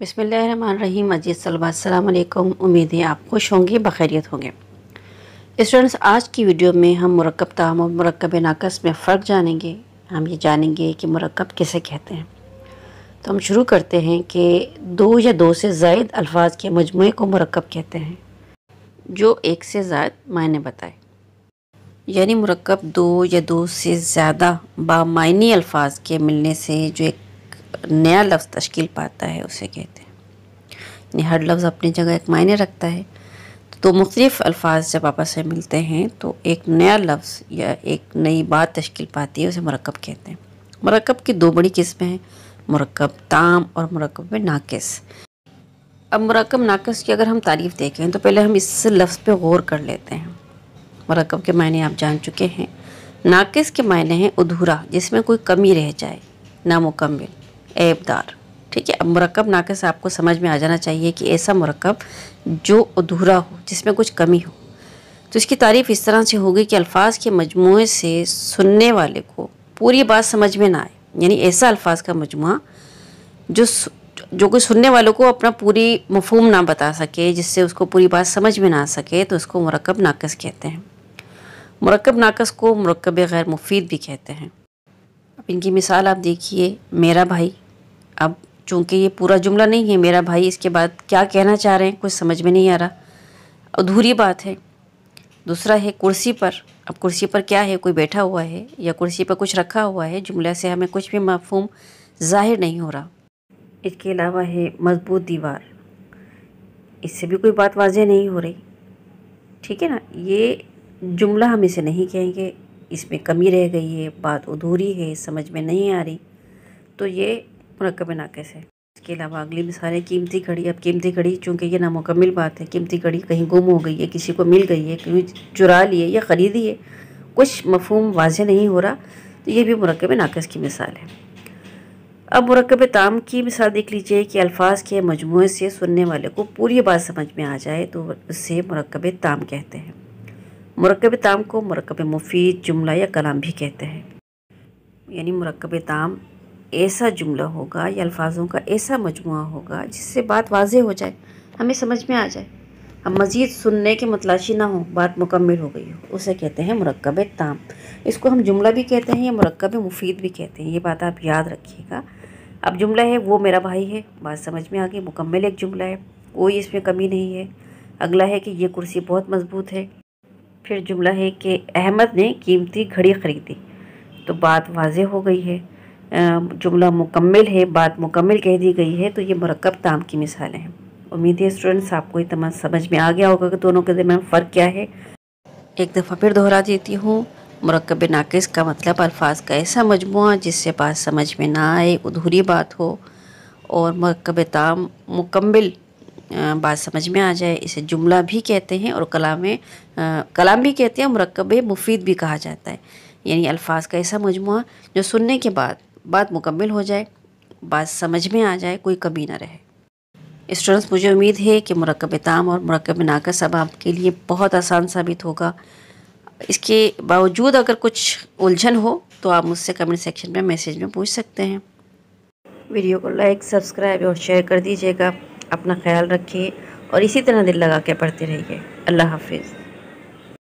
बिस्मिल्लाहिर्रहमानिर्रहीम। मजीद सलवा अस्सलाम वालेकुम। उम्मीद है आप खुश होंगे, बखैरियत होंगे। स्टूडेंट्स, आज की वीडियो में हम मुरक्कब ताम और मुरक्कब नाक़िस में फ़र्क जानेंगे। हम ये जानेंगे कि मुरक्कब किसे कहते हैं। तो हम शुरू करते हैं कि दो या दो से ज़ायद अल्फाज के मजमूए को मुरक्कब कहते हैं जो एक से ज़ायद मायने बताए। यानी मुरक्कब दो या दो से ज़्यादा बामायनी अल्फाज के मिलने से जो एक नया लफ्ज़ तश्कील पाता है उसे कहते हैं। यानी हर लफ्ज़ अपनी जगह एक मायने रखता है, तो मुख्तलिफ़ अल्फाज जब आपस में मिलते हैं तो एक नया लफ्ज़ या एक नई बात तश्कील पाती है, उसे मुरक्कब कहते हैं। मुरक्कब की दो बड़ी किस्में हैं, मुरक्कब ताम और मुरक्कब नाक़िस। अब मुरक्कब नाक़िस की अगर हम तारीफ़ देखें तो पहले हम इस लफ्ज़ पे गौर कर लेते हैं। मुरक्कब के मायने आप जान चुके हैं। नाक़िस के मायने हैं अधूरा, जिसमें कोई कमी रह जाए, नामुकम्मिल, ऐबदार। ठीक है। अब मुरक्कब नाक़िस आपको समझ में आ जाना चाहिए कि ऐसा मुरक्कब जो अधूरा हो, जिसमें कुछ कमी हो। तो इसकी तारीफ़ इस तरह से होगी कि अल्फाज के मजमूए से सुनने वाले को पूरी बात समझ में ना आए। यानी ऐसा अल्फाज का मजमुआ जो कोई सुनने वालों को अपना पूरी मफ़हूम ना बता सके, जिससे उसको पूरी बात समझ में ना आ सके, तो उसको मुरक्कब नाक़िस कहते हैं। मुरक्कब नाक़िस को मुरक्कब गैर मुफीद भी कहते हैं। अब इनकी मिसाल आप देखिए, मेरा भाई। अब चूँकि ये पूरा जुमला नहीं है मेरा भाई, इसके बाद क्या कहना चाह रहे हैं कुछ समझ में नहीं आ रहा, अधूरी बात है। दूसरा है कुर्सी पर। अब कुर्सी पर क्या है, कोई बैठा हुआ है या कुर्सी पर कुछ रखा हुआ है, जुमले से हमें कुछ भी मफ़हूम ज़ाहिर नहीं हो रहा। इसके अलावा है मजबूत दीवार, इससे भी कोई बात वाज़ेह नहीं हो रही। ठीक है ना। ये जुमला हम इसे नहीं कहेंगे, इसमें कमी रह गई है, बात अधूरी है, समझ में नहीं आ रही, तो ये मुरक्कब नाक़िस है। इसके अलावा अगली मिसाल है कीमती घड़ी। अब कीमती घड़ी चूँकि ये नामुकम्मिल बात है, कीमती घड़ी कहीं गुम हो गई है, किसी को मिल गई है, कोई चुरा ली है या ख़रीदी है, कुछ मफ़हूम वाज़ेह नहीं हो रहा, तो ये भी मुरक्कब नाक़िस की मिसाल है। अब मुरक्कब ताम की मिसाल देख लीजिए कि अल्फाज के मजमूए से सुनने वाले को पूरी बात समझ में आ जाए तो उससे मुरक्कब ताम कहते हैं। मुरक्कब ताम को मुरक्कब मुफीद, जुमला या कलाम भी कहते हैं। यानी मुरक्कब ताम ऐसा जुमला होगा या अल्फाजों का ऐसा मजमुआ होगा जिससे बात वाज़ेह हो जाए, हमें समझ में आ जाए, हम मज़ीद सुनने की मतलाशी ना हो, बात मुकम्मिल हो गई हो, उसे कहते हैं मुरक्कब ताम। इसको हम जुमला भी कहते हैं या मुरक्कब मुफीद भी कहते हैं, ये बात आप याद रखिएगा। अब जुमला है वो मेरा भाई है, बात समझ में आ गई, मुकम्मिल एक जुमला है, कोई इसमें कमी नहीं है। अगला है कि ये कुर्सी बहुत मजबूत है। फिर जुमला है कि अहमद ने कीमती घड़ी ख़रीदी, तो बात वाज़ेह हो गई है, जुमला मुकम्मिल है, बात मुकम्मिल कह दी गई है, तो ये मुरक्कब ताम की मिसालें हैं। उम्मीद है स्टूडेंट्स आपको ये तमाम समझ में आ गया होगा कि दोनों के दरमियान फ़र्क क्या है। एक दफ़ा फिर दोहरा देती हूँ। मुरक्कब नाक़िस का मतलब अल्फाज का ऐसा मजमुआ जिससे बात समझ में ना आए, अधूरी बात हो। और मुरक्कब ताम मुकम्मिल बात समझ में आ जाए, इसे जुमला भी कहते हैं और कलाम भी कहते हैं, मुरक्कब मुफीद भी कहा जाता है। यानी अल्फाज का ऐसा मजमुआ जो सुनने के बाद बात मुकम्मिल हो जाए, बात समझ में आ जाए, कोई कमी ना रहे। स्टूडेंट्स, मुझे उम्मीद है कि मुरक्कब ताम और मुरक्कब नाक़िस अब आपके लिए बहुत आसान साबित होगा। इसके बावजूद अगर कुछ उलझन हो तो आप मुझसे कमेंट सेक्शन में मैसेज में पूछ सकते हैं। वीडियो को लाइक, सब्सक्राइब और शेयर कर दीजिएगा। अपना ख्याल रखिए और इसी तरह दिल लगा के पढ़ते रहिए। अल्लाह हाफिज़।